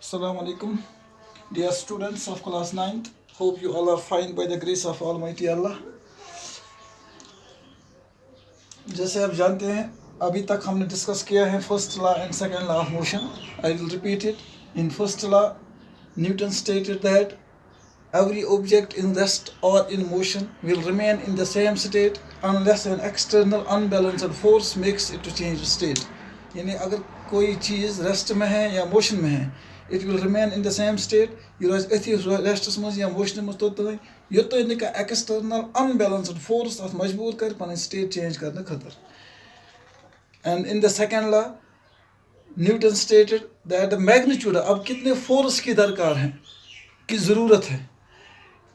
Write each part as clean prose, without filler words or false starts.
Assalamu alaikum, dear students of class 9th. Hope you all are fine by the grace of Almighty Allah. जैसे आप जानते हैं अभी तक हमने डिस्कस किया है first law and second law of motion. I will repeat it. In first law, Newton stated that every object in rest or in motion will remain in the same state unless an external unbalanced force makes it to change state. यानी अगर कोई चीज़ rest में है या motion में है, it will remain in the same state. यह रोज अथी रेस्टस मज या मोशन मज तोतान योतान नका एक्सटर्नल अनबैलेंस्ड फोर्स अत मजबूर कर पन स्टेट चेंज करने खतर. And in the second law, Newton stated that the magnitude, अब कितने फोर्स की दरकार है, की ज़रूरत है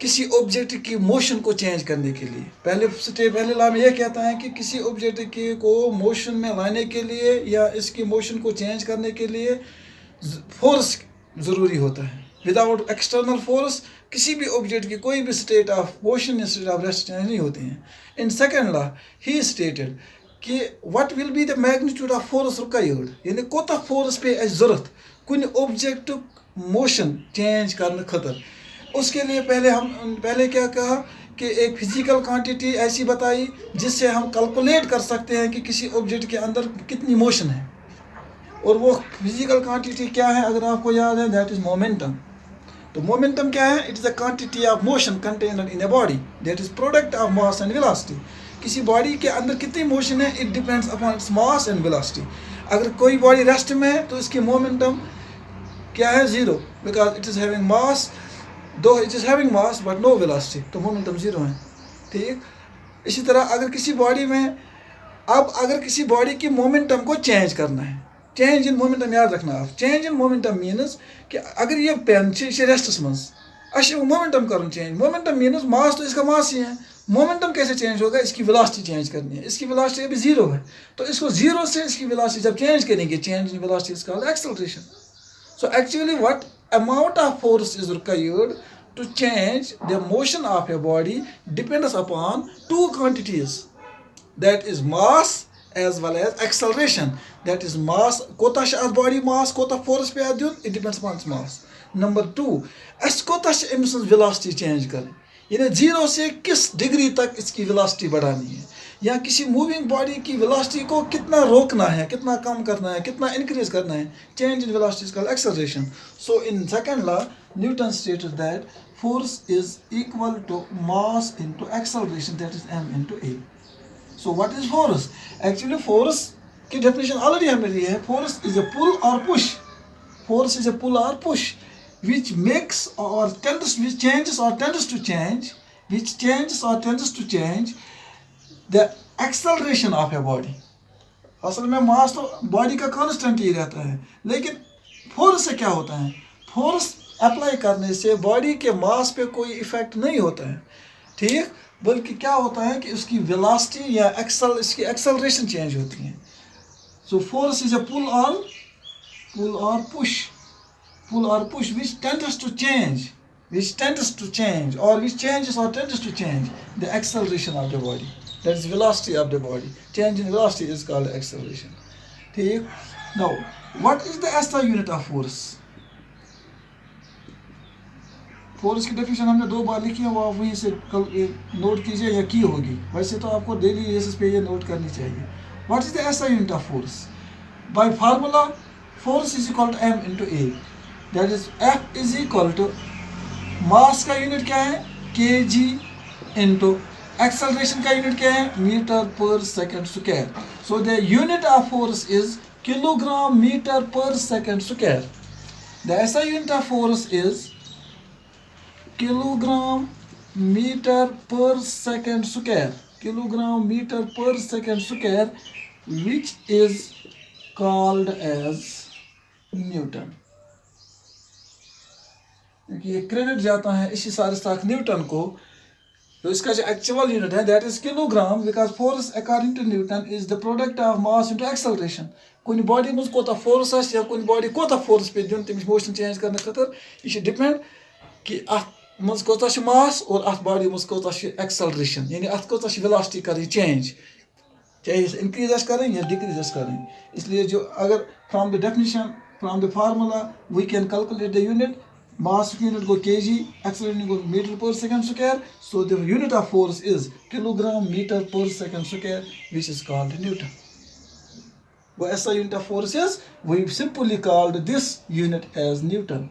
किसी ऑब्जेक्ट की मोशन को चेंज करने के लिए. पहले लॉ में यह कहता है कि किसी ऑब्जेक्ट के को मोशन में लाने के लिए या इसकी मोशन को चेंज करने के लिए फोर्स ज़रूरी होता है. विदाउट एक्सटर्नल फोर्स किसी भी ऑब्जेक्ट की कोई भी स्टेट ऑफ मोशन या स्टेट ऑफ रेस्ट चेंज नहीं होते हैं. इन सेकेंड लॉ ही स्टेटेड कि what will be the magnitude of force required, यानी कोता फोर्स पे ज़रूरत कुछ ऑब्जेक्ट मोशन चेंज करने खतर. उसके लिए पहले क्या कहा कि एक फिजिकल क्वांटिटी ऐसी बताई जिससे हम कैलकुलेट कर सकते हैं कि किसी ऑब्जेक्ट के अंदर कितनी मोशन है. और वो फिजिकल क्वांटिटी क्या है अगर आपको याद है, दैट इज़ मोमेंटम. तो मोमेंटम क्या है? It is the quantity of motion contained in a body that is product of mass and velocity. किसी बॉडी के अंदर कितनी मोशन है, it depends upon its mass and velocity. अगर कोई बॉडी रेस्ट में है तो इसकी मोमेंटम क्या है? Zero, because it is having mass, though it is having mass but no velocity, तो मोमेंटम ज़ीरो है. ठीक. इसी तरह अगर किसी बॉडी में, अब अगर किसी बॉडी की मोमेंटम को चेंज करना है, चेंज इन मोमेंटम याद रखना आप. चेंज इन मोमेंटम मीनस कि अगर ये पेन रेस्टस मज अच्छे मोमेंटम कर चेंज. मोमेंटम मीनस मास, तो इसका मास ही है. मोमेंटम कैसे चेंज होगा? इसकी वेलोसिटी चेंज करनी है. इसकी वेलोसिटी अभी ज़ीरो है, तो इसको ज़ीरो से इसकी वेलोसिटी जब चेंज करेंगे, change in velocity is called acceleration. So actually what amount of force is required to change the motion of a body depends upon two quantities, that is mass as well as acceleration. That is mass, kota sh body mass, kota force pe adun, it depends upon its mass. Number 2, as kota sh emission velocity change करें, यानी zero से किस degree तक इसकी velocity बढ़ानी है, या किसी मूविंग बॉडी की वेलोसिटी को कितना रोकना है, कितना कम करना है, कितना इंक्रीज करना है. Change in velocity is called acceleration. So in second law Newton stated that force is equal to mass into acceleration, that is m into a. So what is force? Actually force की definition already हमने दी है. Force is a pull और push. Force is a pull और push which makes or tends, which changes or tends to change, which changes or tends to change the acceleration of a body. असल में मास तो body का constant ही रहता है, लेकिन force से क्या होता है? फोर्स अप्लाई करने से बॉडी के मास पे कोई इफेक्ट नहीं होता है. ठीक. बल्कि क्या होता है कि उसकी वेलोसिटी या इसकी एक्सेलरेशन चेंज होती है. So force is a pull और push which tends to change or which changes or tends to change the acceleration of the body, that is velocity of the body. Change in velocity is called acceleration. ठीक. Now what is the SI unit of force? Force की definition हमने 2 बार लिखी है, वो आप वहीं से note कीजिए या की होगी. वैसे तो आपको डेली बेसिस पे ये नोट करनी चाहिए. What is the SI unit of force? By formula force is equal to m into a. That is F is equal to mass का यूनिट क्या है? kg इनटू एक्सेलरेशन का यूनिट क्या है? मीटर पर second square. So the unit of force is kilogram metre पर second square. The SI unit of force is kilogram metre पर second square. Kilogram metre पर second square which is called as Newton. ये credit जाता है इसी सारे साथ Newton को. तो इसका जो एक्चुअल यूनिट है that is kilogram, because force according to Newton is the product of mass into acceleration. कुछ बॉडी में कोता फोर्स आस या कुछ बॉडी कोता फोर्स पे दिन तमिस मोशन चेंज करने खतर ये डिपेंड कि अत मज कोता मास और अत बॉडी मज कोता एक्सेलरेशन, यानी अत कोता वेलोसिटी करें चेंज, चाहे इंक्रीज करें या डिक्रीज करें. इसलिए जो अगर from the definition From the formula, we can calculate the unit. Mass unit go kg, acceleration go meter per second square. So the unit of force is kilogram meter per second square, which is called Newton. But SI unit of force is, we simply called this unit as Newton.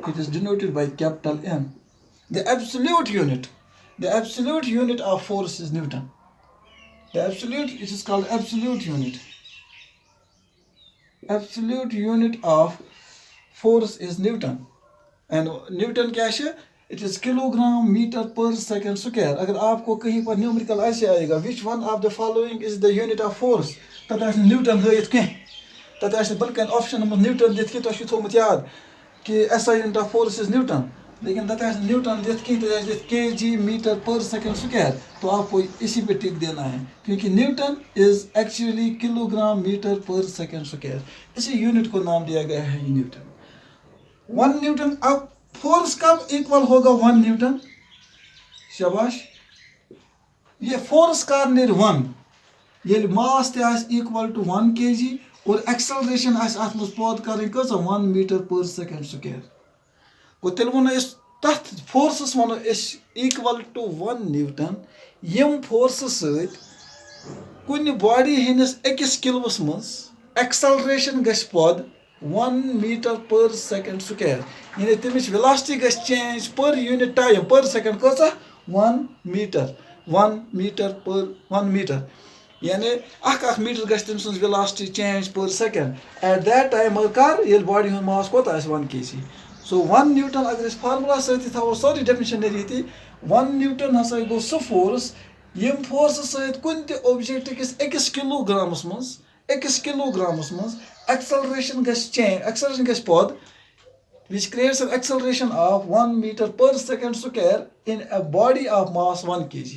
It is denoted by capital N. The absolute unit of force is Newton. It is called absolute unit. Absolute unit of force is Newton. And Newton क्या है? It is kilogram meter per second square. अगर आपको कहीं पर numerical ऐसे आएगा, which one of the following is the unit of force? तब ऐसे न्यूटन है इतने. तब ऐसे बल्कि ऑप्शन नंबर न्यूटन दिख के तो ऐसे थोड़ा मत याद कि ऐसा unit of force is Newton. लेकिन तब ऐसे न्यूटन दिख के तो ऐसे kg meter per second square. तो आपको इसी पे टिक देना है क्योंकि Newton is actually kilogram meter per second square. इसी यूनिट को नाम दिया गया है न्यूटन. 1 न्यूटन. अब फोर्स कब इक्वल होगा 1 न्यूटन? शाबाश. ये फोर्स कर नेर 1 ये मास ते आस इक्वल टू 1 kg और एक्सेलरेशन आस अत मज पौद कर 1 मीटर पर सेकंड स्क्वायर. गो तेल वो तथ फोर्सस वो इक्वल टू 1 न्यूटन. यम फोर्स सहित कुन बॉडी हंदिस अकिस किलोस मज एक्सेलरेशन गछ पौद 1 मीटर पर सेकंड स्क्वायर. यानी तमिच वेलोसिटी गछ चेंज पर यूनिट टाइम पर सेकंड कसा 1 मीटर पर 1 मीटर. यानी अख मीटर गछ तम सज वेलोसिटी चेंज पर सेकंड. एट दैट टाइम कर ये बॉडी हुन मास कोत 1 kg. सो 1 न्यूटन अगर इस फार्मूला सहित थो सारी डेफिनेशन नीति 1 न्यूटन हसा गो सो फोर्स यम फोर्स सहित कुन ते ऑब्जेक्ट किस 1 किलोग्रामस मज acceleration gets change, acceleration gets pod, which creates an acceleration of 1 meter per second square in a body of mass 1 kg.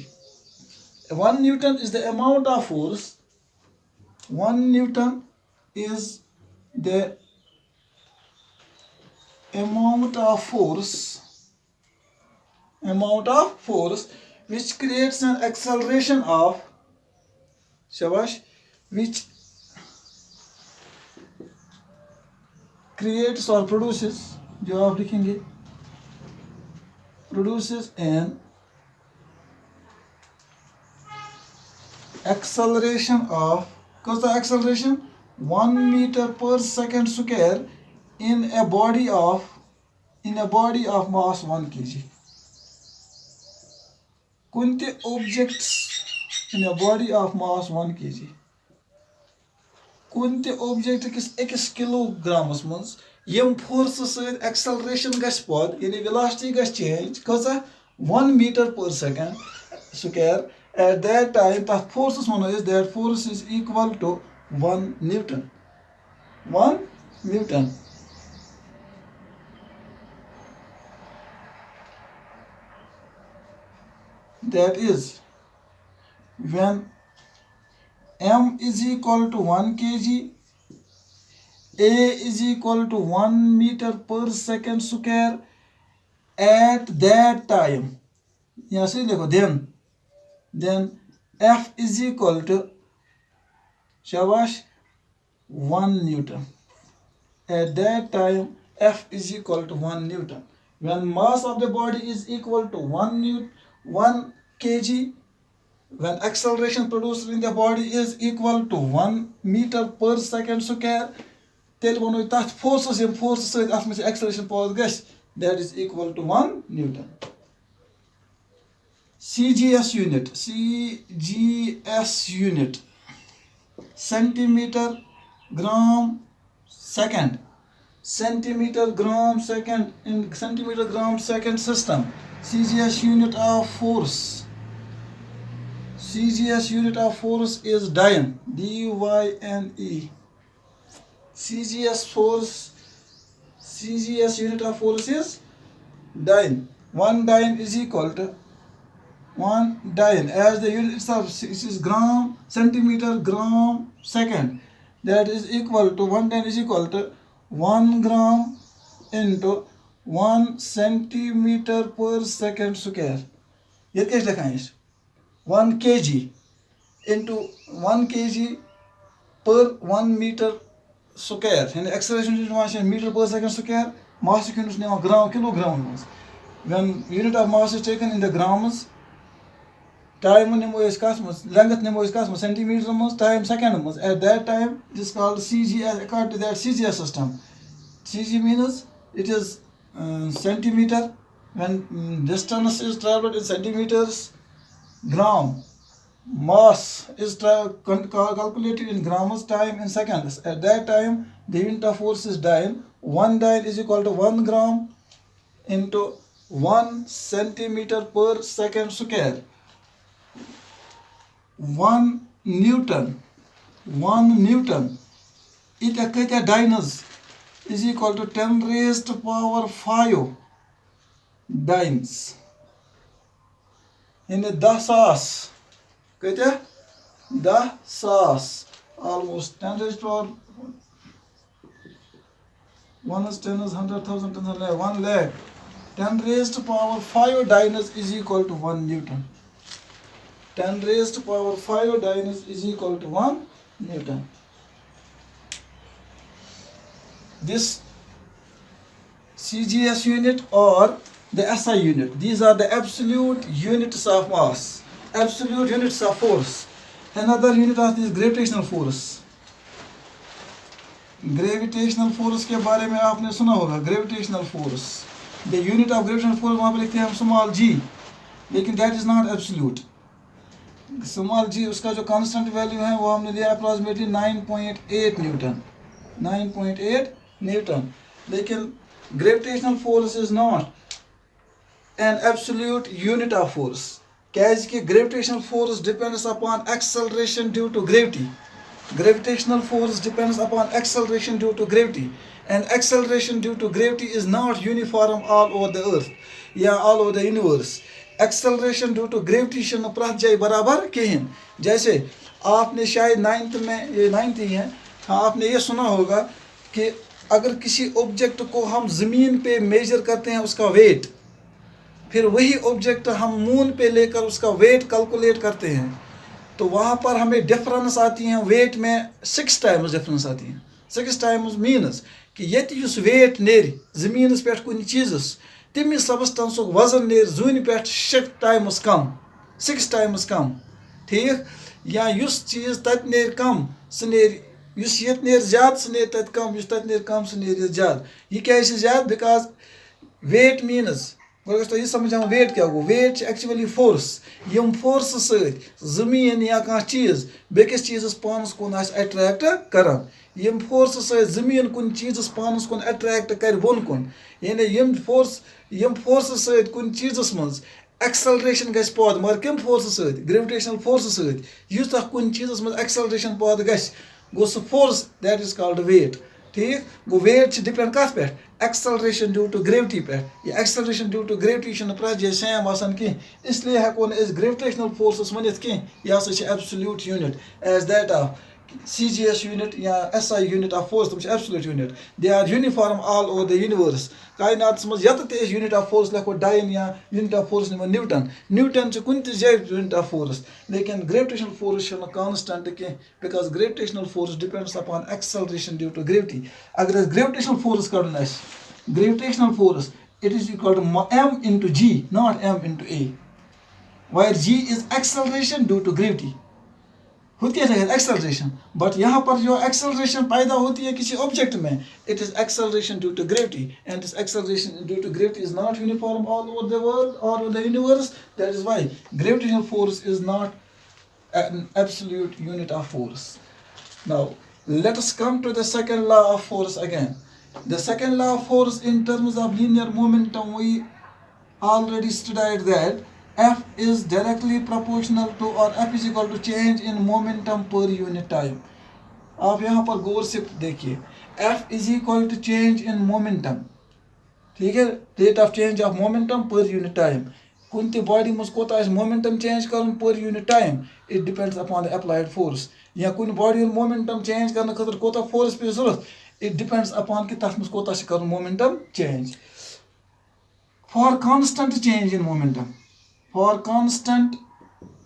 1 Newton is the amount of force. 1 Newton is the amount of force which creates an acceleration of shabash which creates or produces जो आप लिखेंगे produces an acceleration of because the acceleration 1 meter per second square in a body of mass 1 kg. कुंते objects in a body of mass 1 kg. कुंते object किस 1 किलोग्रामस मज यम force सहित acceleration गछ पद यानी वेलोसिटी गछ चेंज कसा 1 मीटर पर second square. At that time तथ फोर्स वनो is that force is equal to 1 Newton. That is when m is equal to 1 kg, a is equal to 1 meter per second square at that time. यहाँ से देखो then f is equal to शाबाश 1 Newton. At that time f is equal to 1 Newton. When mass of the body is equal to 1 kg, when acceleration produced in the body is equal to 1 meter per second square, tel wonu that forces with acceleration power gas that is equal to 1 Newton. CGS unit centimeter gram second in centimeter gram second system. CGS unit of force is dyne. DYNE. CGS unit of force is dyne. 1 dyne is equal to 1 dyne as the unit itself is gram centimeter gram second. That is equal to 1 dyne is equal to 1 gram into 1 centimeter per second square. ये कैसे लिखा है? 1 kg into 1 kg per 1 meter square यानी acceleration is meter per second square, mass unit is kilogram. When unit of mass is taken in the grams, time length centimeter, time second. At that time, it is called CG according to that CGS system. CG means it is centimeter. When distance is traveled in centimeters, gram. Mass is calculated in grams, time in seconds. At that time, the unit of force is dyne. 1 dyne is equal to 1 gram into 1 centimeter per second square. 1 Newton. It dynes is equal to 10 raised to power 5 dynes. In the 10,000. 10,000, almost 10 raised to power 1 is 10 is 100,000, 10 is 1 lakh. 10 raised to power 5 dynes is equal to 1 Newton. 10 raised to power 5 dynes is equal to 1 Newton. This CGS unit or the SI unit, these are the absolute units of mass, absolute units of force. Another unit of this gravitational force. Gravitational force के बारे में आपने सुना होगा. Gravitational force, the unit of gravitational force वहाँ पे लिखते हैं हम स्मॉल जी, लेकिन that is not absolute. Small g उसका जो कांस्टेंट वैल्यू है वो हमने लिया अप्रॉक्सीमेटली 9.8 न्यूटन. 9.8 न्यूटन. लेकिन gravitational force is not an absolute unit of force. क्योंकि gravitational force depends upon acceleration due to gravity. Gravitational force depends upon acceleration due to gravity, and acceleration due to gravity is not uniform all over the earth, all over the universe. Acceleration due to gravity शन प्रत जाए बराबर कहीं. जैसे आपने शायद 9th में, ये 9th ही है, हाँ आपने ये सुना होगा कि अगर किसी ऑब्जेक्ट को हम ज़मीन पे मेजर करते हैं उसका वेट, फिर वही ऑब्जेक्ट हम मून पे लेकर उसका वेट कैलकुलेट करते हैं, तो वहाँ पर हमें डिफरेंस आती हैं वेट में 6 टाइम्स डिफरेंस आती हैं. 6 टाइम्स मीनस कि ये वेट नेर जमीन पे कुन चीज़स तमिस सबस्टेंस वजन नेर जून पे 6 टाइम्स कम, 6 टाइम्स कम. ठीक, या युस चीज़ तत नेर कम सह नेर, युस ये नेर ज़्यादा सह नेर तत कम, युस तत नेर कम सह नेर ज़्यादा. यह क्या ज़्यादा? बिकॉज वेट मीनस यह समझ वेट क्या गो. Weight actually force. यम फोर्स समीन या कह चीज़ बेकिस चीज़ पानस कुन अट्रैक्ट करान. यम फोर्स समीन कुन चीज़ पानस कुन अट्रैक्ट कर बोन कुन, यानी यम फोर्स कुन चीज़ मज एक्सेलरेशन गस पद, मगर कम फोर्स ग्रेविटेशनल फोर्स युस कुन चीज़ मज एक्सेलरेशन पद गस गो सह force, that is called weight. ठीक गो वेट डिपेंड कत पे? एक्सेलरेशन ड्यू टू ग्रेविटी पे. यह एक्सेलरेशन ड्यू टू ग्रेविटी प्रत जाए सेम आसान कह, इसलिए हेको ग्रेविटेशनल फोर्स वन कह. यह हसा absolute unit as that of CGS unit या SI unit of force, तुम absolute unit. They are uniform all over the universe. कायनात मज यत ते unit of force लिखो डाइन या unit of force निमो न्यूटन. न्यूटन च कुन त जाय unit of force, लेकिन gravitational force छ constant के, because gravitational force depends upon acceleration due to gravity. अगर gravitational force करना है, gravitational force it is equal to m into g, not m into a, where g is acceleration due to gravity. होती है acceleration, but यहाँ पर जो acceleration पैदा होती है किसी ऑब्जेक्ट में, it is acceleration due to gravity, and this acceleration due to gravity is not uniform all over the world और over the universe. That is why gravitational force is not an absolute unit of force. Now let us come to the second law of force again. The second law of force in terms of linear momentum we already studied that F is directly proportional to, or F is equal to change in momentum per unit time. आप यहाँ पर गौर से देखिए, F is equal to change in momentum. ठीक है, rate of change of momentum per unit time. कुन ते body मज कोता momentum change Karan per unit time, it depends upon the applied force. या कुन बॉडी momentum change करने खतर कोता force पे जरूरत, it depends upon कि तथ मज कोता से करन momentum change. For constant change in momentum, for constant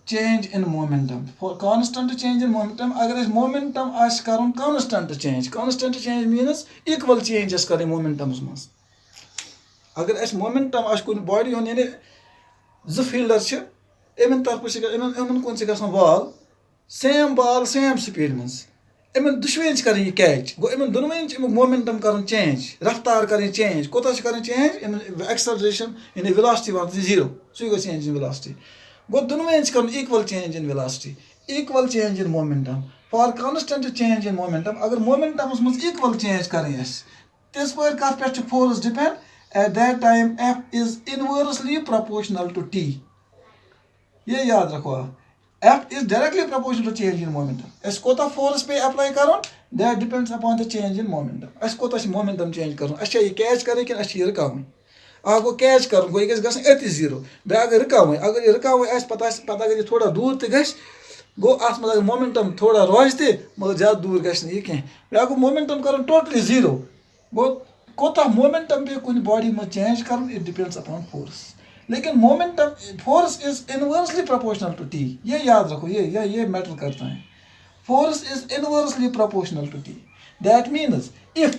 change in momentum. For constant change in momentum, अगर इस momentum आश करूँ constant change means equal changes करें momentum मस. अगर इस momentum आश कुन body होने ने ज़ fielder छ, इमन तरफ से इमन कौन से गसन ball same speed मस. इमन दुश्वेंच करें ये catch. गो इमन दुनवेंच इमन momentum करें change, रफ्तार करें change. कोता करें change, इमन acceleration यानी velocity वाला 0. So you change in velocity. Go dunways come equal change in velocity, equal change in momentum. For constant change in momentum, agar momentum must equal change करें this पर कथ पे force depend. At that time F is inversely proportional to T. ये याद रखो. F is directly proportional to change in momentum. इस कोता force पे apply करो, that depends upon the change in momentum. इस कोता momentum change करो. अच्छा ये catch करें कि अच्छा ये रकाम. आगो कैच कर गो ये गस अति 0 बे अगर रिकाव आस पता अगर ये थोड़ा दूर ते गस गो आस में मोमेंटम थोड़ा रोज ते मगर ज्यादा दूर गस ये कह बे अगर मोमेंटम कर टोटली 0 गो कोता मोमेंटम पे कुछ बॉडी में चेंज कर इट डिपेंड्स अपॉन फोर्स लेकिन momentum force is inversely proportional to T ये याद रखो ये मैटर करता है force is inversely proportional to T that means if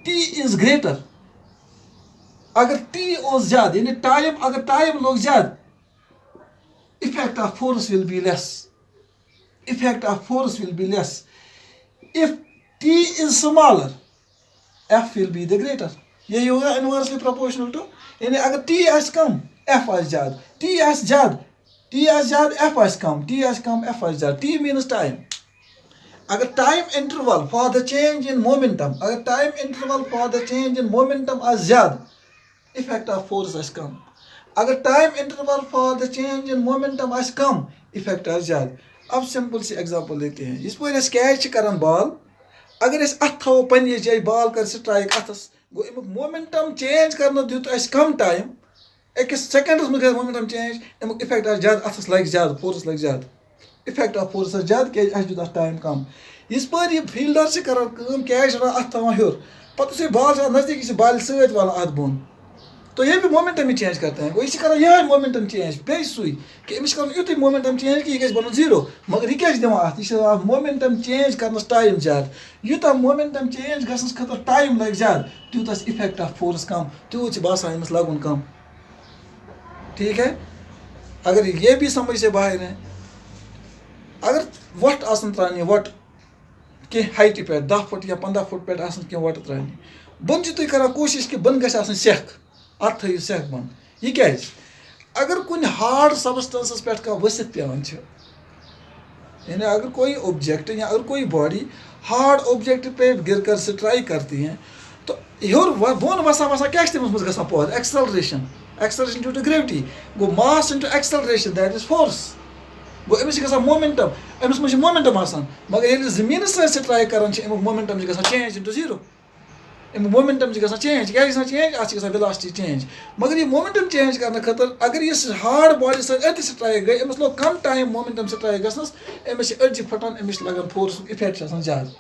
T is greater अगर टी और ज्यादा यानी टाइम अगर टाइम लोग ज्यादा effect of force will be less if T is smaller F will be the greater यही होगा इनवर्सली प्रोपोर्शनल टू यानी अगर टी आस कम एफ आस ज्यादा टी आस ज्यादा एफ आस कम एफ आस ज्यादा टी मीन्स टाइम अगर time interval for the change in momentum आस ज्यादा effect of force is कम अगर time interval for the change in momentum आस कम इफेक्ट आस ज्यादा अब सिंपल सी एग्जांपल लेते हैं इस पर कैच करन बॉल अगर इस अथ थो पन्ने जाय बॉल कर स्ट्राइक अथस गो इम मोमेंटम चेंज करन दित अस कम टाइम एक सेकंड्स में मोमेंटम चेंज इम इफेक्ट आस ज्यादा अथस लग ज्यादा फोर्स लग ज्यादा इफेक्ट ऑफ फोर्स ज्यादा के अस दित टाइम कम इस पर ये फील्डर से करन काम कैच अथ थवा हिर पत से बॉल नजदीक से बॉल सत वाला अथ बोन तो ये भी मोमेंटम ही चेंज करते हैं कोई कर यह मोमेंटम चेंज बे सुई कि अमिस कर युत मोमेंटम चेंज कि यह बन 0 मगर यह क्या मोमेंटम चेंज कर टाइम ज्यादा यूत मोमेंटम चेंज गस खतर टाइम लग ज्यादा तूत इफेक्ट ऑफ फोर्स कम तूत बासान अमिस लगुन कम ठीक है अगर ये भी समझ से बाहर है अगर वट आसन त्रानी वट कि हाइट पे 10 फुट या 15 फुट पे आसन कि वट त्रानी बन तुम कर कोशिश कि बन गस आसन सेख अत थो सेख बन यह क्या अगर कुछ हार्ड सबस्टेंस पे कह वसित पेवान यानी अगर कोई ऑब्जेक्ट या अगर कोई बॉडी हार्ड ऑब्जेक्ट पे गिर कर स्ट्राइक करती है तो योर बोन वसा वसा क्या तमिस मज गॉज एक्सेलरेशन ड्यू टू ग्रेविटी गो mass into acceleration that is force गो अमिस ग मोमेंटम अमिस मज मोमेंटम मगर ये जमीन स्ट्राइक कर momentum change into 0 momentum change क्या चेंज अत वेलोसिटी चेंज मगर ये मोमेंटम चेंज करने खतर अगर ये हार्ड बॉडी सत स्ट्राइक गई अमिस लोग कम time momentum strike गसनस Amish अड़जि फटान Amish लगन फोर्स इफेक्ट ज्यादा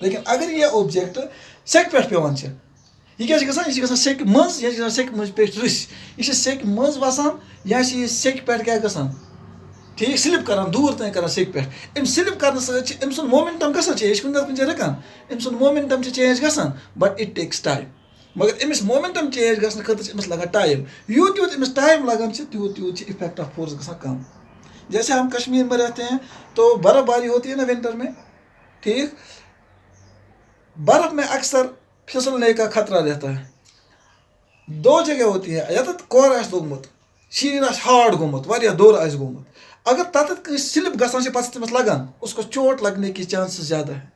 लेकिन अगर ये ऑब्जेक्ट सेक पे पेवान यह क्या सेक मज या सेक मज पे रिस यह सेक मज वसान या सेक पे क्या गसान ठीक स्लिप कर दूर तक कर सेक पे अम स्लिप कर अम सुन मोमेंटम ग चेंज कुछ रकान अम सुन मोमेंटम चेंज गसान बट इट टेक्स टाइम मगर अमिस मोमेंटम चेंज गस खतर अमिस लगा टाइम यूत यूत अमिस टाइम लगान त्यूत यूत इफेक्ट ऑफ फोर्स गसा कम जैसे हम कश्मीर में रहते हैं तो बर्फबारी होती है ना विंटर में ठीक बर्फ में अक्सर फिसलने का खतरा रहता है 2 जगह होती है या तो कोर लोगमुत शीन हार्ड गोमुत वारिया दौर गोमुत अगर तथ स्लिप गसान पे लगान उसको चोट लगने की चांसेस ज़्यादा है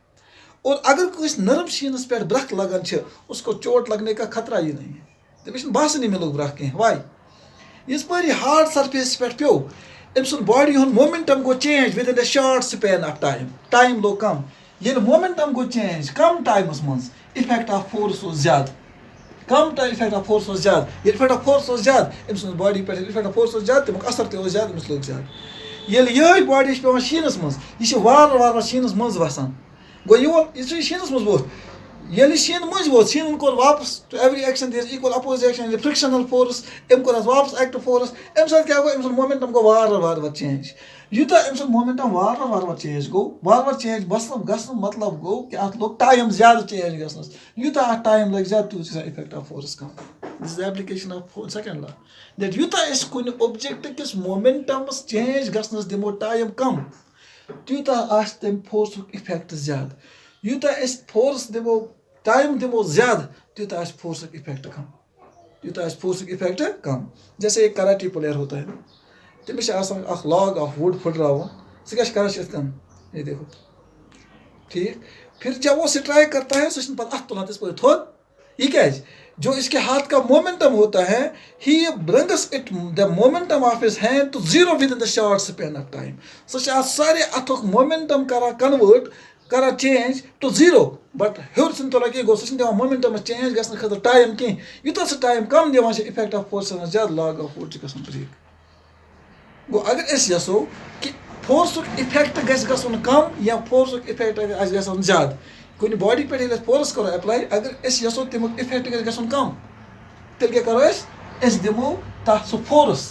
और अगर कुछ नरम शीनस पे ब्रख लगान उसको चोट लगने का खतरा ही नहीं है तमिस बासन मे लोग ब्रख कह वाई इस पर हार्ड सरफेस पे प्यो अम सुन बॉडी हूँ momentum go change with in the short span of time लोग कम ये मोमेंटम गो चेंज कम टाइमस मज इफेक्ट ऑफ फोर्स ज्यादा कम टाइम इफेक्ट ऑफ फोर्स ज्यादा इफेक्ट ऑफ फोर्स ज्यादा अम सुन बॉडी पे इफेक्ट ऑफ फोर्स ज्यादा तमिक असर ज्यादा अमिस लोग ज्यादा ये बॉडी पे शीनस मज यह वार वार शीनस मज वसान गो यह शीनस मज वोत Yeli शीन मुझ वो शीन कोर वापस to every action there is equal opposite action, the frictional force em core वापस active force em साथ क्या गो em साथ momentum को वार change युता em साथ momentum वार change गो वार change मतलब गसन मतलब गो कि आत लोग time ज़्यादा change गसनस युता time लग ज़्यादा तो इसका effect of force come. This is the application of second law, that युता इस कोई object किस momentum change गसनस दिमो time कम युता आस तम force effect ज़्यादा युता इस force दिमो टाइम दिमो ज़्यादा त्यूता फोर्स इफेक्ट कम त्यूता फोर्स इफेक्ट कम. जैसे एक कराटे प्लेयर होता है तमिस अख लॉग ऑफ वुड फुटरावन सह क्या कर ये देखो ठीक. फिर जब वो स्ट्राइक करता है सह पता अथ तुलान पे थोद ये क्या जो इसके हाथ का मोमेंटम होता है he brings it the momentum of his hand to zero with in the short span of time. सह सारे अथुक मोमेंटम करा कन्वर्ट करा चेंज टू जीरो बट हेर तुला कह गो सह मोमेंटम चेंज गसन खतर टाइम कह यूत सह टाइम कम दिवान इफेक्ट ऑफ फोर्स ज्यादा लॉग ऑफ वुड गसन ब्रेक. गो अगर यसो कि फोर्स इफेक्ट गसन कम या फोर्स इफेक्ट गसन ज्यादा कुछ बॉडी पे फोर्स करो अप्लाई अगर यसो तमुक इफेक्ट गसन कम तेल क्या करो दिमो तथ सह फोर्स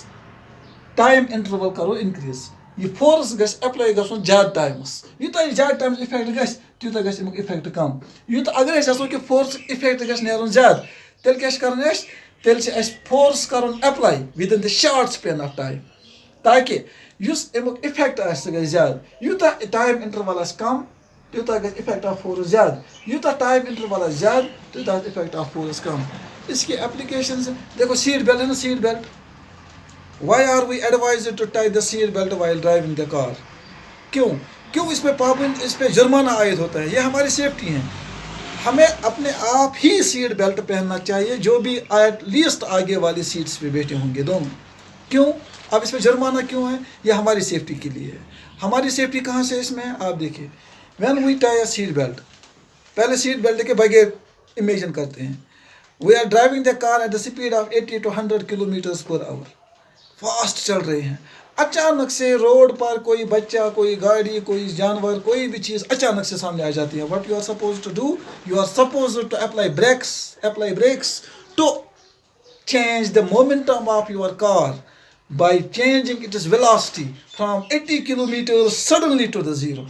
टाइम इंटरवल करो इंक्रीज ये फोर्स गस अप्लाई गसन ज्यादा टाइमस यूता ज्यादा टाइमस इफेक्ट गस त्यूता गस अमुक इफेक्ट कम. यूता अगर असो कि फोर्स इफेक्ट गस नेरन ज्यादा तेल क्या करन तेल फोर्स करन apply with in the short span of time ताकि युस अमुक इफेक्ट आस सह गस ज्यादा यूता टाइम इंटरवल आस कम त्यूता गस इफेक्ट ऑफ फोर्स ज्यादा यूता टाइम इंटरवल आस ज्यादा त्यूता इफेक्ट ऑफ फोर्स कम. इसकी एप्लीकेशन देखो सीट बेल्ट है ना seat belt. Why are we advised to tie the seat belt while driving the car? क्यों इस पे पाबंद इस पे जुर्माना आयद होता है. ये हमारी सेफ्टी है. हमें अपने आप ही सीट बेल्ट पहनना चाहिए जो भी एट लीस्ट आगे वाली सीट्स पे बैठे होंगे दोनों. क्यों अब इस पे जुर्माना क्यों है? ये हमारी सेफ्टी के लिए है. हमारी सेफ्टी कहाँ से इसमें है आप देखिए. When we tie a seat belt पहले सीट बेल्ट के बगैर इमेजिन करते हैं. We are driving the car at the speed of 80 to 100 kilometres per hour. Fast चल रहे हैं. अचानक से रोड पर कोई बच्चा कोई गाड़ी कोई जानवर कोई भी चीज़ अचानक से सामने आ जाती है. What you are suppose to do you are suppose to apply brakes to change the momentum of your car by changing its velocity from 80 kilometre suddenly to the zero.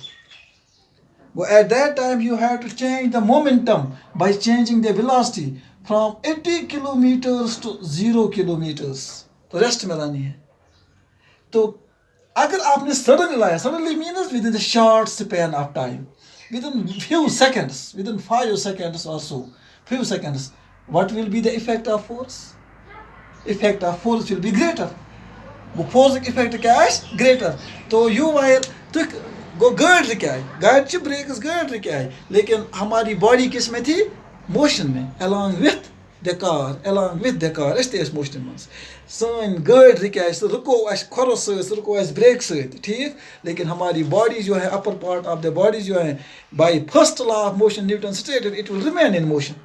At that time you have to change the momentum by changing the velocity from 80 kilometers to 0 kilometers. तो rest में लानी है. तो अगर आपने suddenly लाया suddenly means with in the short span of time with in few seconds with in 5 seconds or so few seconds what will be the effect of force? Effect of force will be greater. वो force effect क्या है greater. तो you wire तो गो गाड़ी क्या है गाड़ी breaks गाड़ी क्या है लेकिन हमारी बॉडी किस में थी मोशन में along with the car इस मोशन में सन गाड़ी क्या है रुको खोरो रुको ब्रेक ठीक. लेकिन हमारी बॉडी जो है अपर पार्ट ऑफ द बॉडी जो है by first law of motion Newton stated it will remain in motion.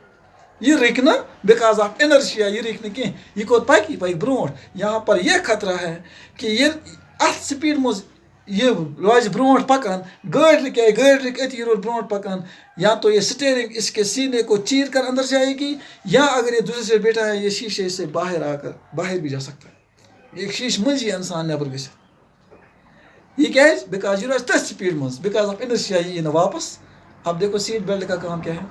ये रिक ना बिकॉज ऑफ इनर्शिया ये रिक कह यह कोत पक ब्रोट. यहाँ पर यह खतरा है कि ये अथ स्पीड मज ये रोज ब्रोट पकान गाड़ी रिक अति रोज ब्रोट पकान या तो ये स्टीयरिंग इसके सीने को चीर कर अंदर जाएगी या अगर ये दूसरे से बैठा है ये शीशे से बाहर आकर बाहर भी जा सकता है. एक शीश मज ये इंसान नबर ग ये क्या है बिकॉज ये रोज तथ स्पीड मज बिकॉज ऑफ इनर्शिया ये ना वापस. अब देखो सीट बेल्ट का काम क्या है.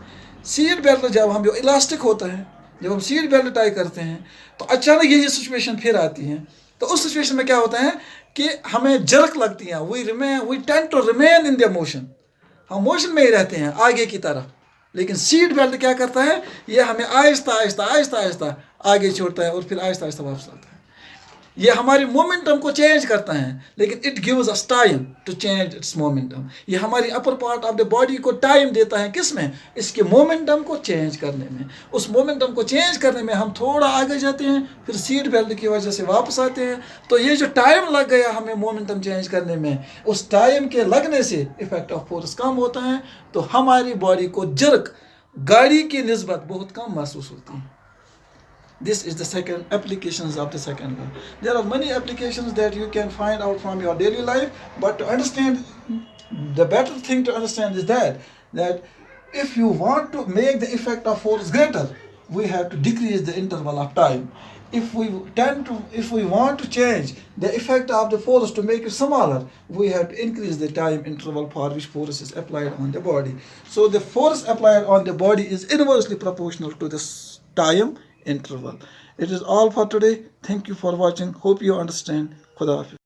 सीट बेल्ट जब हम जो इलास्टिक होता है जब हम सीट बेल्ट टाई करते हैं तो अचानक यही सिचुएशन फिर आती है. तो उस सिचुएशन में क्या होता है कि हमें जर्क लगती हैं. We tend to remain in the motion. हम मोशन में ही रहते हैं आगे की तरफ. लेकिन सीट बेल्ट क्या करता है ये हमें आहिस्ता आहिस्ता आगे छोड़ता है और फिर आहिस्ता आहिस्ता वापस आता है. ये हमारी मोमेंटम को चेंज करता है लेकिन it gives us time to change its momentum. ये हमारी upper part of the body को टाइम देता है किस में इसके मोमेंटम को चेंज करने में. उस मोमेंटम को चेंज करने में हम थोड़ा आगे जाते हैं फिर सीट बेल्ट की वजह से वापस आते हैं. तो ये जो टाइम लग गया हमें मोमेंटम चेंज करने में उस टाइम के लगने से इफेक्ट ऑफ फोर्स कम होता है. तो हमारी बॉडी को जर्क गाड़ी की निस्बत बहुत कम महसूस होती है. This is the second applications of the second law. There are many applications that you can find out from your daily life, but to understand, the better thing to understand is that if you want to make the effect of force greater, we have to decrease the interval of time. If we want to change the effect of the force to make it smaller, we have to increase the time interval for which force is applied on the body. So the force applied on the body is inversely proportional to this time interval. It is all for today. Thank you for watching. Hope you understand. Khuda Hafiz.